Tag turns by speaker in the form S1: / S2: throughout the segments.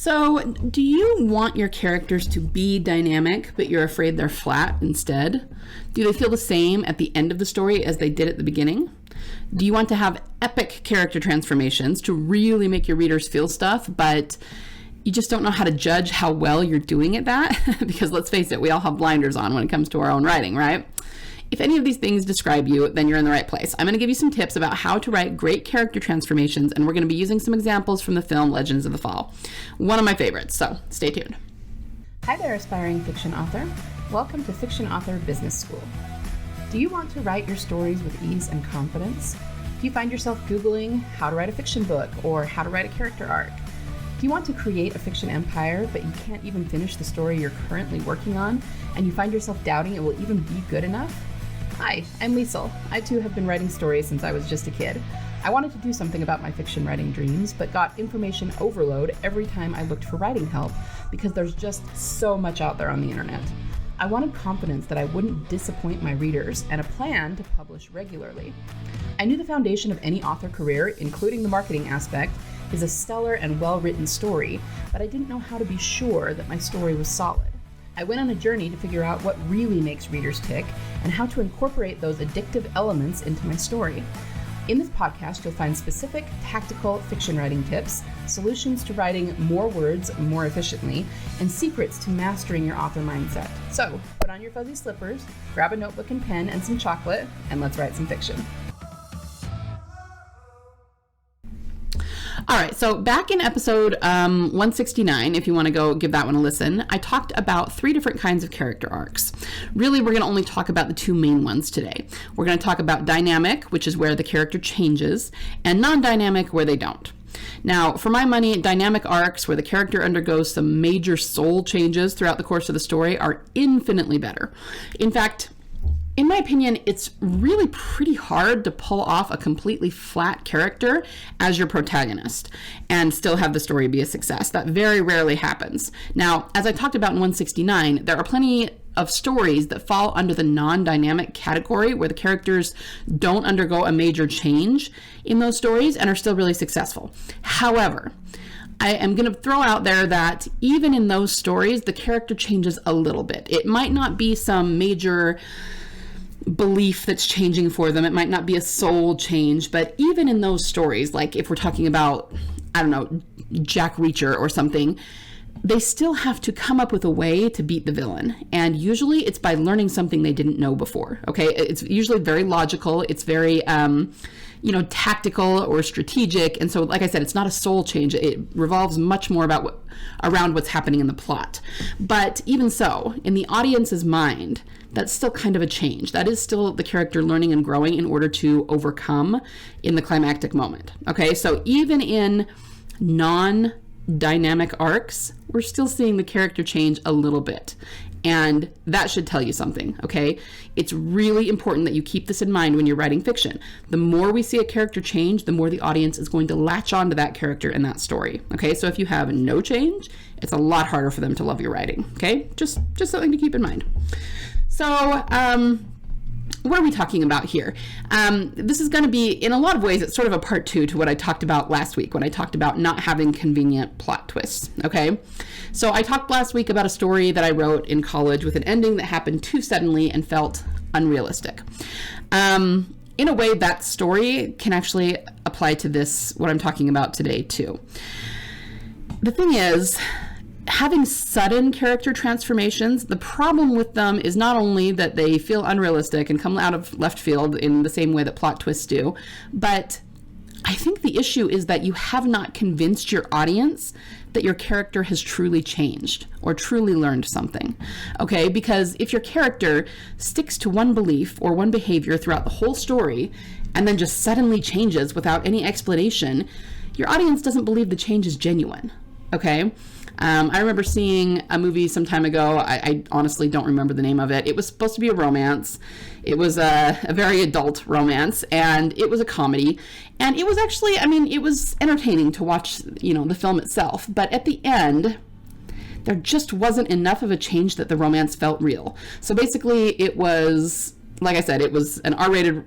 S1: So, do you want your characters to be dynamic, but you're afraid they're flat instead? Do they feel the same at the end of the story as they did at the beginning? Do you want to have epic character transformations to really make your readers feel stuff, but you just don't know how to judge how well you're doing at that? Because let's face it, we all have blinders on when it comes to our own writing, right? If any of these things describe you, then you're in the right place. I'm going to give you some tips about how to write great character transformations, and we're going to be using some examples from the film Legends of the Fall. One of my favorites, so stay tuned.
S2: Hi there, aspiring fiction author. Welcome to Fiction Author Business School. Do you want to write your stories with ease and confidence? Do you find yourself Googling how to write a fiction book or how to write a character arc? Do you want to create a fiction empire, but you can't even finish the story you're currently working on, and you find yourself doubting it will even be good enough? Hi, I'm Liesl. I too have been writing stories since I was just a kid. I wanted to do something about my fiction writing dreams, but got information overload every time I looked for writing help because there's just so much out there on the internet. I wanted confidence that I wouldn't disappoint my readers and a plan to publish regularly. I knew the foundation of any author career, including the marketing aspect, is a stellar and well-written story, but I didn't know how to be sure that my story was solid. I went on a journey to figure out what really makes readers tick and how to incorporate those addictive elements into my story. In this podcast, you'll find specific, tactical fiction writing tips, solutions to writing more words more efficiently, and secrets to mastering your author mindset. So, put on your fuzzy slippers, grab a notebook and pen and some chocolate, and let's write some fiction.
S1: All right, so back in episode 169, if you want to go give that one a listen, I talked about 3 different kinds of character arcs. Really, we're going to only talk about the 2 main ones today. We're going to talk about dynamic, which is where the character changes, and non-dynamic, where they don't. Now, for my money, dynamic arcs where the character undergoes some major soul changes throughout the course of the story are infinitely better. In fact, in my opinion, it's really pretty hard to pull off a completely flat character as your protagonist and still have the story be a success. That very rarely happens. Now, as I talked about in 169, there are plenty of stories that fall under the non-dynamic category where the characters don't undergo a major change in those stories and are still really successful. However, I am going to throw out there that even in those stories, the character changes a little bit. It might not be some major belief that's changing for them. It might not be a soul change, but even in those stories, like if we're talking about, I don't know, Jack Reacher or something, they still have to come up with a way to beat the villain. And usually it's by learning something they didn't know before. Okay. It's usually very logical. It's very, tactical or strategic. And so, like I said, it's not a soul change. It revolves much more around what's happening in the plot. But even so, in the audience's mind, that's still kind of a change. That is still the character learning and growing in order to overcome in the climactic moment. Okay, so even in non-dynamic arcs, we're still seeing the character change a little bit. And that should tell you something, okay? It's really important that you keep this in mind when you're writing fiction. The more we see a character change, the more the audience is going to latch on to that character and that story, okay? So if you have no change, it's a lot harder for them to love your writing, okay? Just something to keep in mind. So, what are we talking about here? This is going to be, in a lot of ways, it's sort of a part 2 to what I talked about last week when I talked about not having convenient plot twists, okay? So I talked last week about a story that I wrote in college with an ending that happened too suddenly and felt unrealistic. In a way, that story can actually apply to this, what I'm talking about today, too. The thing is, having sudden character transformations, the problem with them is not only that they feel unrealistic and come out of left field in the same way that plot twists do, but I think the issue is that you have not convinced your audience that your character has truly changed or truly learned something, okay? Because if your character sticks to one belief or one behavior throughout the whole story and then just suddenly changes without any explanation, your audience doesn't believe the change is genuine, okay? I remember seeing a movie some time ago. I honestly don't remember the name of it. It was supposed to be a romance. It was a very adult romance, and it was a comedy. And it was actually, it was entertaining to watch, the film itself. But at the end, there just wasn't enough of a change that the romance felt real. So basically, it was like I said, it was an R-rated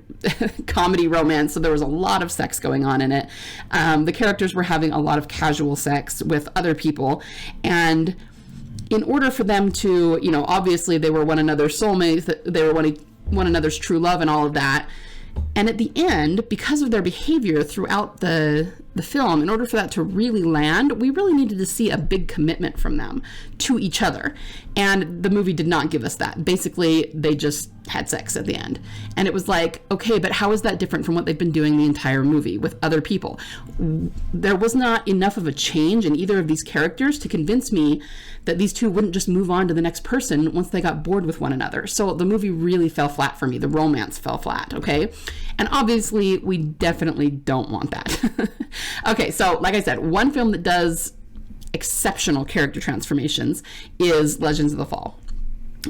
S1: comedy romance, so there was a lot of sex going on in it. The characters were having a lot of casual sex with other people, and in order for them to, obviously they were one another's soulmates, they were one another's true love and all of that. And at the end, because of their behavior throughout the film, in order for that to really land, we really needed to see a big commitment from them to each other. And the movie did not give us that. Basically, they just had sex at the end. And it was like, okay, but how is that different from what they've been doing the entire movie with other people? There was not enough of a change in either of these characters to convince me that these two wouldn't just move on to the next person once they got bored with one another. So the movie really fell flat for me. The romance fell flat, okay? And obviously, we definitely don't want that. Okay, so like I said, one film that does exceptional character transformations is Legends of the Fall.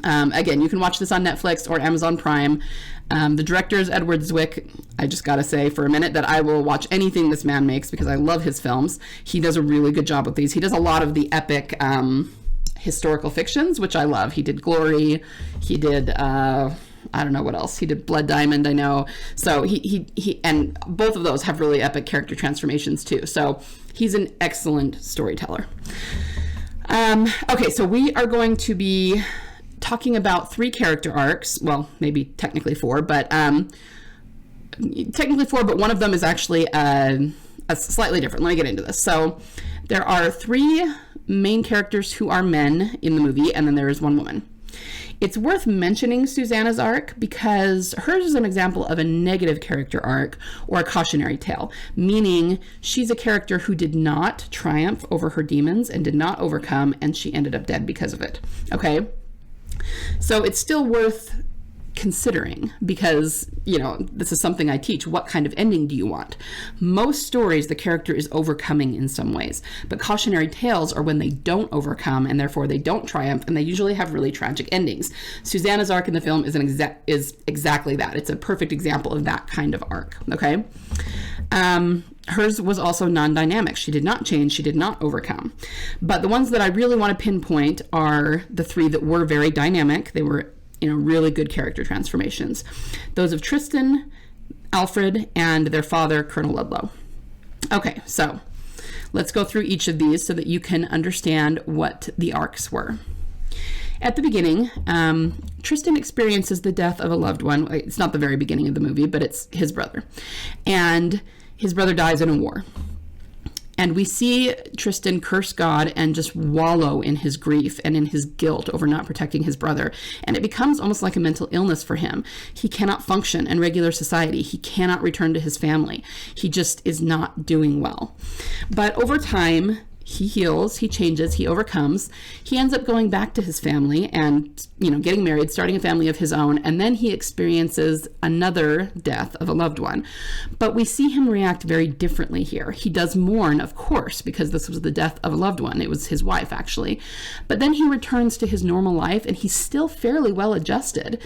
S1: Again, you can watch this on Netflix or Amazon Prime. The director is Edward Zwick. I just gotta say for a minute that I will watch anything this man makes because I love his films. He does a really good job with these. He does a lot of the epic historical fictions, which I love. He did Glory. He did I don't know what else. He did Blood Diamond, I know. So he and both of those have really epic character transformations too. So he's an excellent storyteller. Okay, so we are going to be talking about 3 character arcs. Well, maybe technically 4, but one of them is actually a slightly different. Let me get into this. So there are 3 main characters who are men in the movie, and then there is one woman. It's worth mentioning Susanna's arc because hers is an example of a negative character arc or a cautionary tale, meaning she's a character who did not triumph over her demons and did not overcome, and she ended up dead because of it. Okay? So it's still worth considering because, this is something I teach. What kind of ending do you want? Most stories, the character is overcoming in some ways, but cautionary tales are when they don't overcome and therefore they don't triumph, and they usually have really tragic endings. Susanna's arc in the film is exactly that. It's a perfect example of that kind of arc, okay? Hers was also non-dynamic. She did not change. She did not overcome. But the ones that I really want to pinpoint are the 3 that were very dynamic. They were really good character transformations. Those of Tristan, Alfred, and their father, Colonel Ludlow. Okay, so let's go through each of these so that you can understand what the arcs were. At the beginning, Tristan experiences the death of a loved one. It's not the very beginning of the movie, but it's his brother. And his brother dies in a war. And we see Tristan curse God and just wallow in his grief and in his guilt over not protecting his brother. And it becomes almost like a mental illness for him. He cannot function in regular society. He cannot return to his family. He just is not doing well. But over time, he heals, he changes, he overcomes. He ends up going back to his family and, getting married, starting a family of his own. And then he experiences another death of a loved one. But we see him react very differently here. He does mourn, of course, because this was the death of a loved one. It was his wife, actually. But then he returns to his normal life, and he's still fairly well adjusted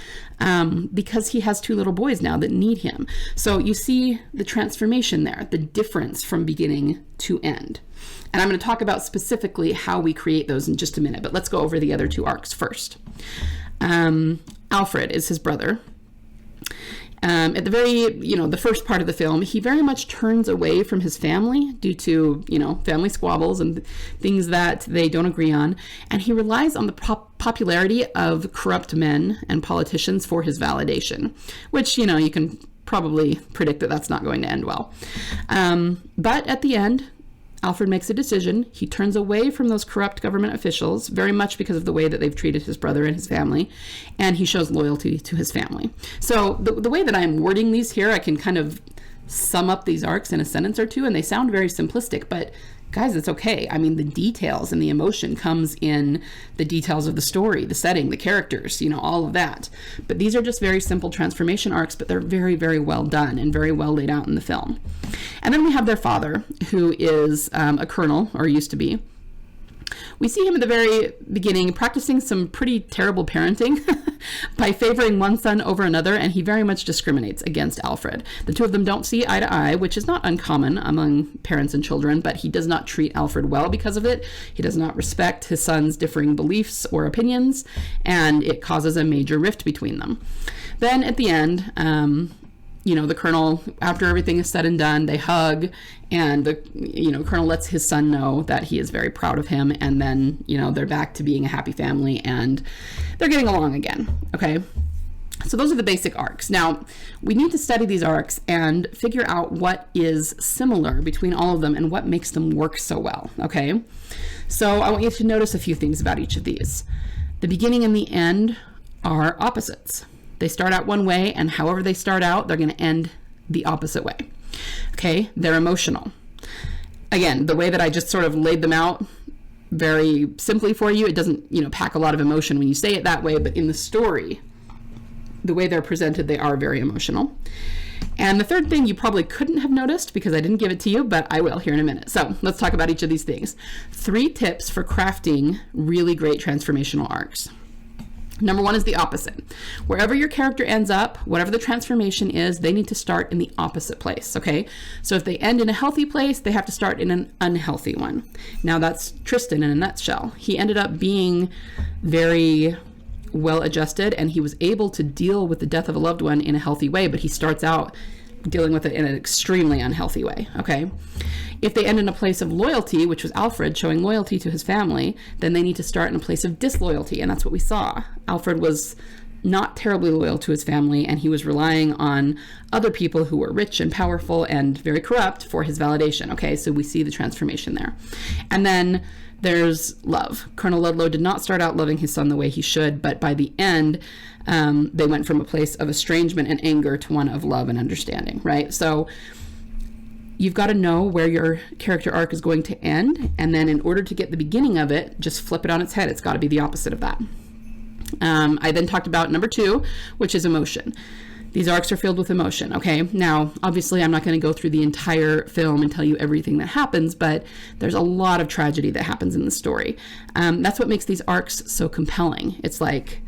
S1: because he has 2 little boys now that need him. So you see the transformation there, the difference from beginning to end. And I'm going to talk about specifically how we create those in just a minute, but let's go over the other 2 arcs first. Alfred is his brother. At the very, the first part of the film, he very much turns away from his family due to, family squabbles and things that they don't agree on. And he relies on the popularity of corrupt men and politicians for his validation, which, you can probably predict that that's not going to end well. But at the end, Alfred makes a decision. He turns away from those corrupt government officials, very much because of the way that they've treated his brother and his family, and he shows loyalty to his family. So the way that I'm wording these here, I can kind of sum up these arcs in a sentence or 2, and they sound very simplistic, but guys, it's okay. I mean, the details and the emotion comes in the details of the story, the setting, the characters, all of that. But these are just very simple transformation arcs, but they're very, very well done and very well laid out in the film. And then we have their father, who is a colonel, or used to be. We see him at the very beginning practicing some pretty terrible parenting by favoring one son over another, and he very much discriminates against Alfred. The two of them don't see eye to eye, which is not uncommon among parents and children, but he does not treat Alfred well because of it. He does not respect his son's differing beliefs or opinions, and it causes a major rift between them. Then at the end, the colonel, after everything is said and done, they hug, and the colonel lets his son know that he is very proud of him, and then they're back to being a happy family and they're getting along again. Okay, so those are the basic arcs. Now we need to study these arcs and figure out what is similar between all of them and what makes them work so well. Okay, so I want you to notice a few things about each of these. The beginning and the end are opposites. They start out one way, and however they start out, they're going to end the opposite way. Okay, they're emotional. Again, the way that I just sort of laid them out very simply for you, it doesn't, pack a lot of emotion when you say it that way, but in the story, the way they're presented, they are very emotional. And the third thing you probably couldn't have noticed because I didn't give it to you, but I will here in a minute. So let's talk about each of these things. 3 tips for crafting really great transformational arcs. Number 1 is the opposite. Wherever your character ends up, whatever the transformation is, they need to start in the opposite place, okay? So if they end in a healthy place, they have to start in an unhealthy one. Now that's Tristan in a nutshell. He ended up being very well adjusted, and he was able to deal with the death of a loved one in a healthy way, but he starts out dealing with it in an extremely unhealthy way, okay? If they end in a place of loyalty, which was Alfred showing loyalty to his family, then they need to start in a place of disloyalty, and that's what we saw. Alfred was not terribly loyal to his family, and he was relying on other people who were rich and powerful and very corrupt for his validation, okay? So we see the transformation there. And then there's love. Colonel Ludlow did not start out loving his son the way he should, but by the end, they went from a place of estrangement and anger to one of love and understanding, right? So you've got to know where your character arc is going to end, and then in order to get the beginning of it, just flip it on its head. It's got to be the opposite of that. I then talked about number 2, which is emotion. These arcs are filled with emotion, okay? Now, obviously, I'm not going to go through the entire film and tell you everything that happens, but there's a lot of tragedy that happens in the story. That's what makes these arcs so compelling. It's like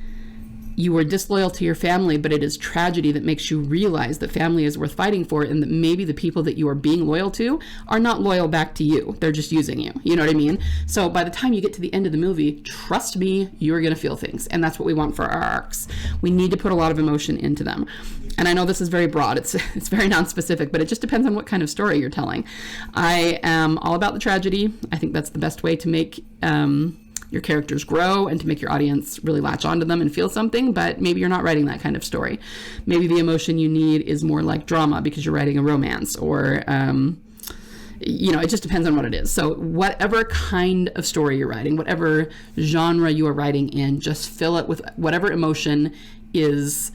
S1: you were disloyal to your family, but it is tragedy that makes you realize that family is worth fighting for, and that maybe the people that you are being loyal to are not loyal back to you. They're just using you. You know what I mean? So by the time you get to the end of the movie, trust me, you're going to feel things. And that's what we want for our arcs. We need to put a lot of emotion into them. And I know this is very broad. It's very non-specific, but it just depends on what kind of story you're telling. I am all about the tragedy. I think that's the best way to make your characters grow and to make your audience really latch onto them and feel something, but maybe you're not writing that kind of story. Maybe the emotion you need is more like drama because you're writing a romance, or it just depends on what it is. So whatever kind of story you're writing, whatever genre you are writing in, just fill it with whatever emotion is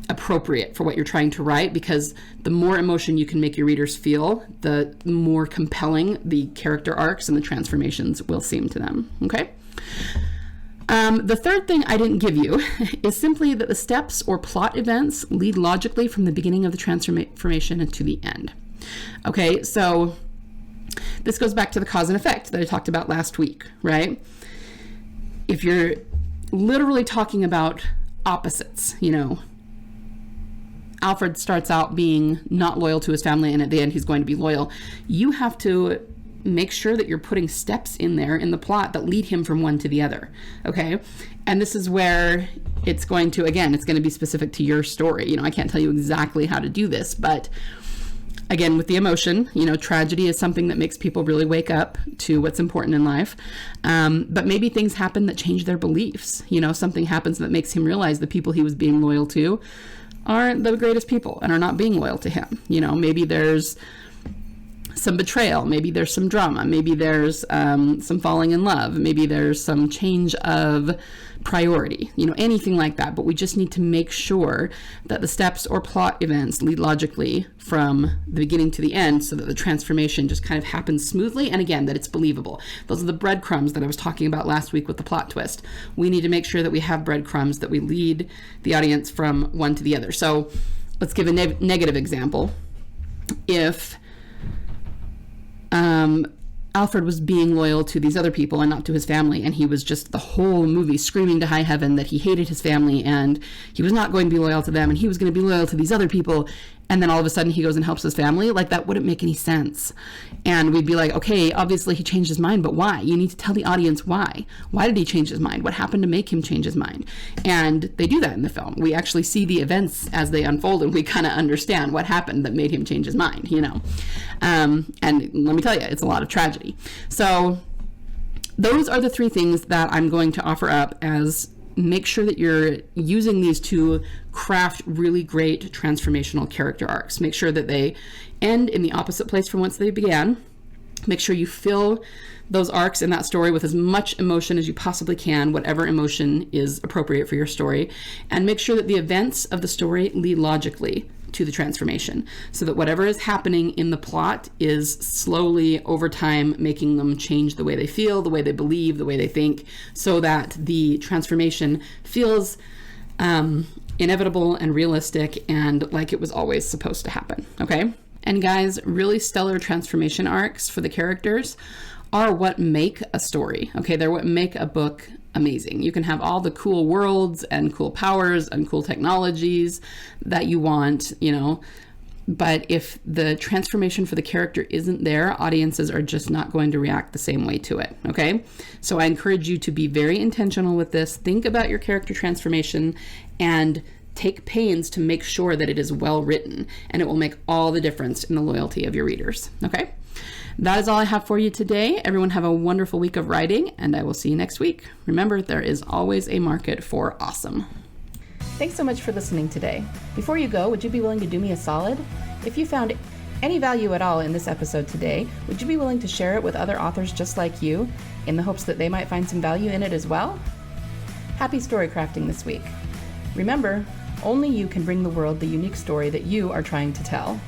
S1: appropriate for what you're trying to write, because the more emotion you can make your readers feel, the more compelling the character arcs and the transformations will seem to them. Okay? The third thing I didn't give you is simply that the steps or plot events lead logically from the beginning of the transformation to the end. Okay, so this goes back to the cause and effect that I talked about last week, right? If you're literally talking about opposites, Alfred starts out being not loyal to his family, and at the end he's going to be loyal. You have to make sure that you're putting steps in there in the plot that lead him from one to the other, okay? And this is where it's going to be specific to your story. I can't tell you exactly how to do this, but again, with the emotion, tragedy is something that makes people really wake up to what's important in life. But maybe things happen that change their beliefs. Something happens that makes him realize the people he was being loyal to aren't the greatest people and are not being loyal to him. Maybe there's some betrayal, maybe there's some drama, maybe there's some falling in love, maybe there's some change of priority, anything like that. But we just need to make sure that the steps or plot events lead logically from the beginning to the end, so that the transformation just kind of happens smoothly, and again, that it's believable. Those are the breadcrumbs that I was talking about last week with the plot twist. We need to make sure that we have breadcrumbs that we lead the audience from one to the other. So let's give a negative example. If Alfred was being loyal to these other people and not to his family, and he was just the whole movie screaming to high heaven that he hated his family and he was not going to be loyal to them and he was going to be loyal to these other people, and then all of a sudden he goes and helps his family. Like, that wouldn't make any sense. And we'd be like, okay, obviously he changed his mind, but why? You need to tell the audience why. Why did he change his mind? What happened to make him change his mind? And they do that in the film. We actually see the events as they unfold, and we kind of understand what happened that made him change his mind, you know. And let me tell you, it's a lot of tragedy. So those are the three things that I'm going to offer up as make sure that you're using these to craft really great transformational character arcs. Make sure that they end in the opposite place from whence they began. Make sure you fill those arcs in that story with as much emotion as you possibly can, whatever emotion is appropriate for your story. And make sure that the events of the story lead logically to the transformation, so that whatever is happening in the plot is slowly over time making them change the way they feel, the way they believe, the way they think, so that the transformation feels inevitable and realistic and like it was always supposed to happen. Okay? And guys, really stellar transformation arcs for the characters are what make a story. Okay? They're what make a book amazing. You can have all the cool worlds and cool powers and cool technologies that you want, you know, but if the transformation for the character isn't there, audiences are just not going to react the same way to it, okay? So I encourage you to be very intentional with this. Think about your character transformation and take pains to make sure that it is well written, and it will make all the difference in the loyalty of your readers, okay? That is all I have for you today. Everyone have a wonderful week of writing, and I will see you next week. Remember, there is always a market for awesome.
S2: Thanks so much for listening today. Before you go, would you be willing to do me a solid? If you found any value at all in this episode today, would you be willing to share it with other authors just like you, in the hopes that they might find some value in it as well? Happy story crafting this week. Remember, only you can bring the world the unique story that you are trying to tell.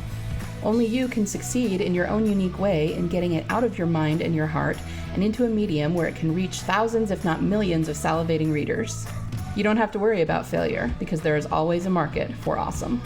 S2: Only you can succeed in your own unique way in getting it out of your mind and your heart and into a medium where it can reach thousands, if not millions, of salivating readers. You don't have to worry about failure because there is always a market for awesome.